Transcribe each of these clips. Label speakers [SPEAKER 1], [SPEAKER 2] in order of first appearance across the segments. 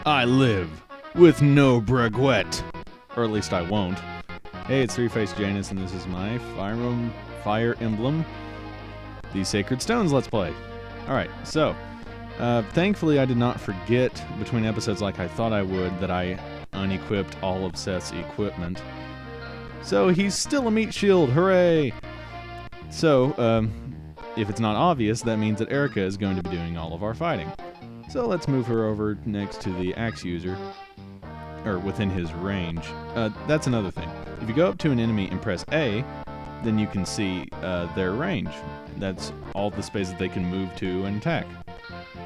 [SPEAKER 1] I live with no braguet. Or at least I won't. Hey, it's Three-Faced Janus, and this is my Fire Emblem, the Sacred Stones Let's Play. Alright, so, thankfully I did not forget between episodes like I thought I would that I unequipped all of Seth's equipment. So he's still a meat shield, hooray! So, if it's not obvious, that means that Erica is going to be doing all of our fighting. So let's move her over next to the axe user, or within his range. That's another thing. If you go up to an enemy and press A, then you can see their range. That's all the space that they can move to and attack.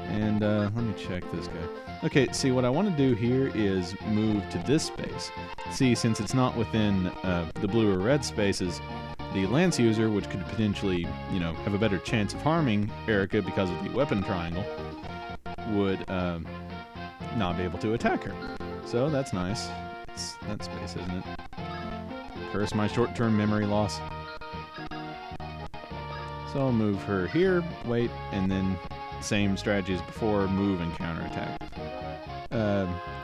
[SPEAKER 1] And let me check this guy. Okay, see, what I want to do here is move to this space. See, since it's not within the blue or red spaces, the lance user, which could potentially, have a better chance of harming Erica because of the weapon triangle, would not be able to attack her. So that's nice. It's that space, isn't it? Curse my short-term memory loss. So I'll move her here, wait, and then same strategy as before, move and counterattack.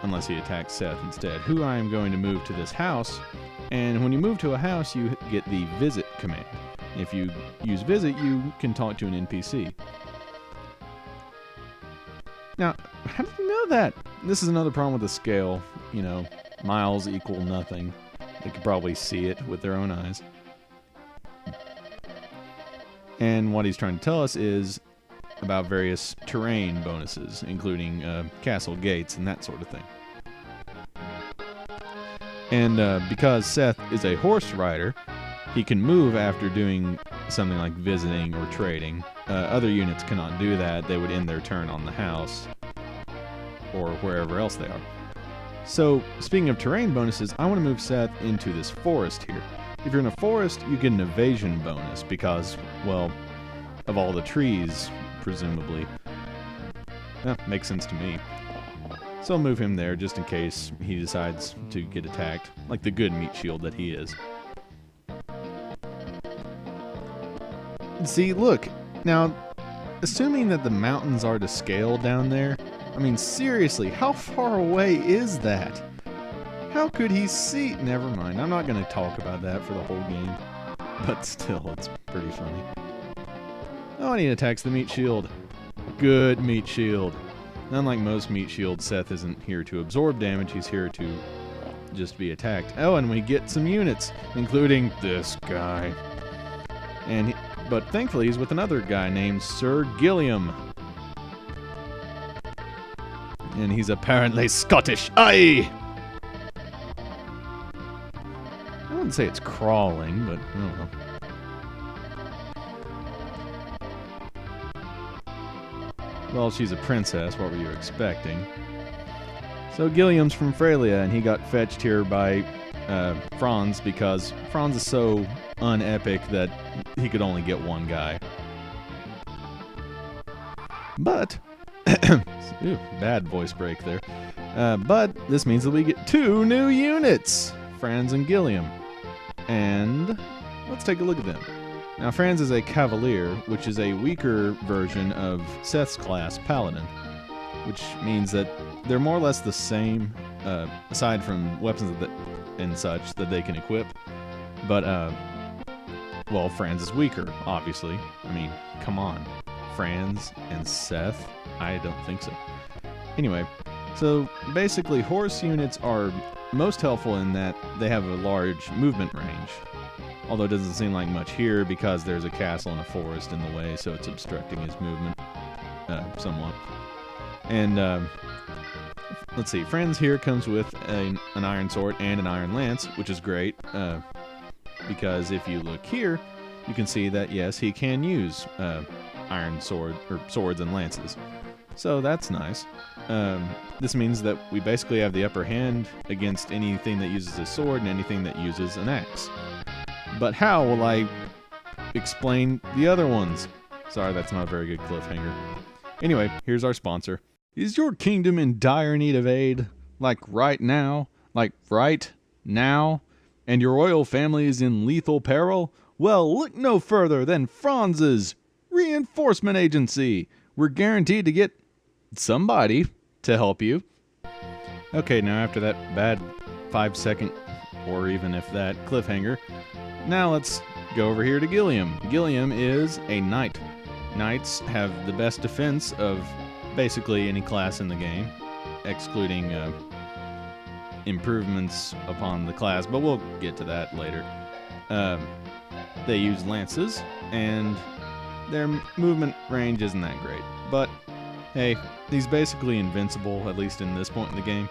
[SPEAKER 1] Unless he attacks Seth instead, who I am going to move to this house. And when you move to a house, you get the visit command. If you use visit, you can talk to an NPC. Now, how did you know that? This is another problem with the scale. Miles equal nothing. They could probably see it with their own eyes. And what he's trying to tell us is about various terrain bonuses, including castle gates and that sort of thing. And because Seth is a horse rider, he can move after doing something like visiting or trading. Other units cannot do that. They would end their turn on the house or wherever else they are. So, speaking of terrain bonuses, I want to move Seth into this forest here. If you're in a forest, you get an evasion bonus because, well, of all the trees, presumably. That makes sense to me. So I'll move him there just in case he decides to get attacked, like the good meat shield that he is. See, look, now, assuming that the mountains are to scale down there, I mean, seriously, how far away is that? How could he see? Never mind, I'm not going to talk about that for the whole game. But still, it's pretty funny. Oh, and he attacks the meat shield. Good meat shield. Unlike most meat shields, Seth isn't here to absorb damage, he's here to just be attacked. Oh, and we get some units, including this guy. But thankfully, he's with another guy named Sir Gilliam. And he's apparently Scottish. Aye! I wouldn't say it's crawling, but I don't know. Well, she's a princess. What were you expecting? So Gilliam's from Frelia, and he got fetched here by Franz because Franz is so unepic that he could only get one guy. But ooh, bad voice break there. But this means that we get 2 new units, Franz and Gilliam. And let's take a look at them. Now, Franz is a Cavalier, which is a weaker version of Seth's class, Paladin, which means that they're more or less the same, aside from weapons and such that they can equip. But, well, Franz is weaker, obviously. I mean, come on. Franz and Seth? I don't think so. Anyway, so basically horse units are most helpful in that they have a large movement range. Although it doesn't seem like much here because there's a castle and a forest in the way, so it's obstructing his movement somewhat. And let's see, Franz here comes with an iron sword and an iron lance, which is great because if you look here, you can see that yes, he can use iron sword or swords and lances. So that's nice. This means that we basically have the upper hand against anything that uses a sword and anything that uses an axe. But how will I explain the other ones? Sorry, that's not a very good cliffhanger. Anyway, here's our sponsor. Is your kingdom in dire need of aid? Like right now? Like right now? And your royal family is in lethal peril? Well, look no further than Franz's Reinforcement Agency. We're guaranteed to get somebody to help you. Okay, now after that bad 5-second, or even if that, cliffhanger, now let's go over here to Gilliam. Gilliam is a knight. Knights have the best defense of basically any class in the game, excluding improvements upon the class, but we'll get to that later. They use lances, and their movement range isn't that great. But, hey, he's basically invincible, at least in this point in the game.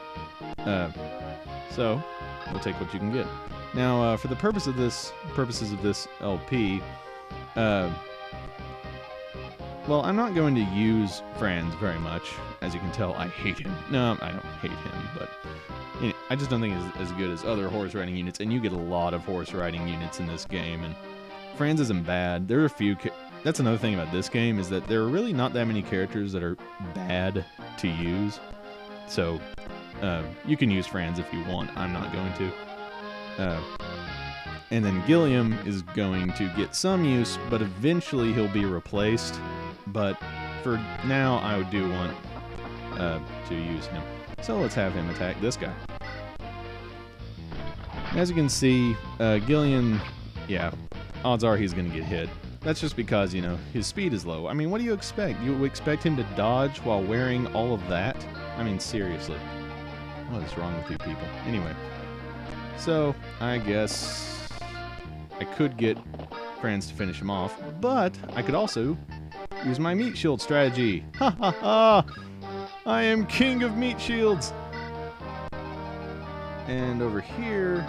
[SPEAKER 1] So, we'll take what you can get. Now, for the purposes of this LP, well, I'm not going to use Franz very much. As you can tell, I hate him. No, I don't hate him, but I just don't think he's as good as other horse riding units, and you get a lot of horse riding units in this game, and Franz isn't bad. There are a few... That's another thing about this game, is that there are really not that many characters that are bad to use. So, you can use Franz if you want. I'm not going to. And then Gilliam is going to get some use, but eventually he'll be replaced. But for now, I do want to use him. So let's have him attack this guy. As you can see, Gilliam, yeah, odds are he's going to get hit. That's just because, you know, his speed is low. I mean, what do you expect? You expect him to dodge while wearing all of that? I mean, seriously. What is wrong with you people? Anyway. So, I guess I could get Franz to finish him off, but I could also use my meat shield strategy. Ha ha ha! I am king of meat shields! And over here...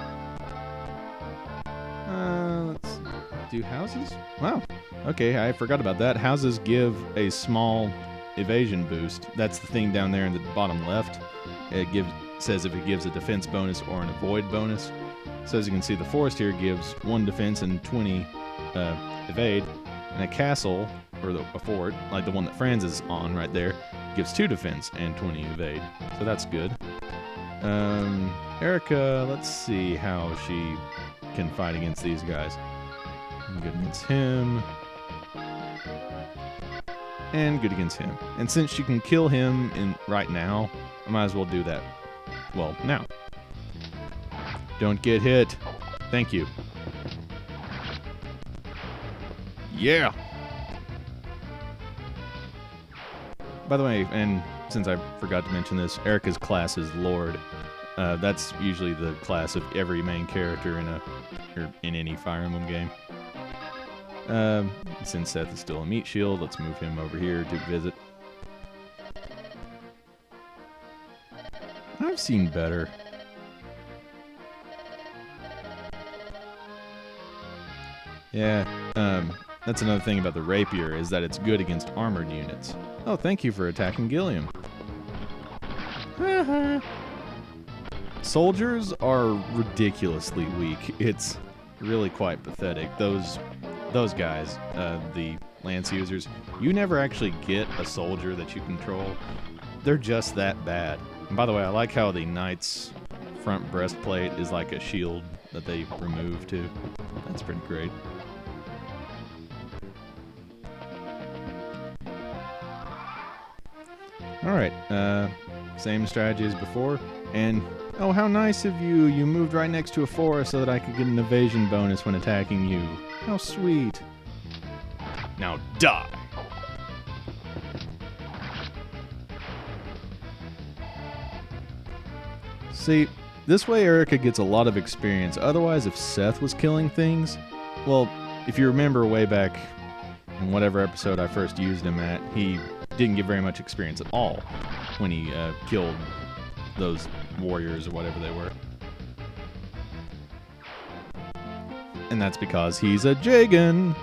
[SPEAKER 1] let's do houses? Wow. Okay, I forgot about that. Houses give a small evasion boost. That's the thing down there in the bottom left. It says if it gives a defense bonus or an avoid bonus. So as you can see, the forest here gives 1 defense and 20 evade. And a castle, or a fort, like the one that Franz is on right there, gives 2 defense and 20 evade. So that's good. Erica, let's see how she can fight against these guys. Good against him. And good against him. And since she can kill him right now, I might as well do that. Well, now. Don't get hit. Thank you. Yeah! By the way, and since I forgot to mention this, Erica's class is Lord. That's usually the class of every main character in any Fire Emblem game. Since Seth is still a meat shield, let's move him over here to visit. I've seen better. Yeah, that's another thing about the rapier, is that it's good against armored units. Oh, thank you for attacking Gilliam. Soldiers are ridiculously weak. It's really quite pathetic. Those guys, the lance users, you never actually get a soldier that you control. They're just that bad. And by the way, I like how the knight's front breastplate is like a shield that they remove too. That's pretty great. Alright, same strategy as before, and oh, how nice of you! You moved right next to a forest so that I could get an evasion bonus when attacking you. How sweet. Now die! See, this way Erica gets a lot of experience. Otherwise, if Seth was killing things, well, if you remember way back in whatever episode I first used him at, he didn't get very much experience at all when he killed those warriors or whatever they were. And that's because he's a Jagan.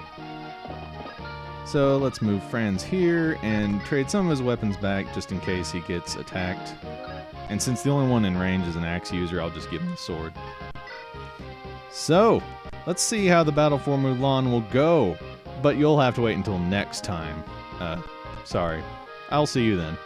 [SPEAKER 1] So let's move Franz here and trade some of his weapons back just in case he gets attacked. And since the only one in range is an axe user, I'll just give him the sword. So, let's see how the battle for Mulan will go. But you'll have to wait until next time. Sorry. I'll see you then.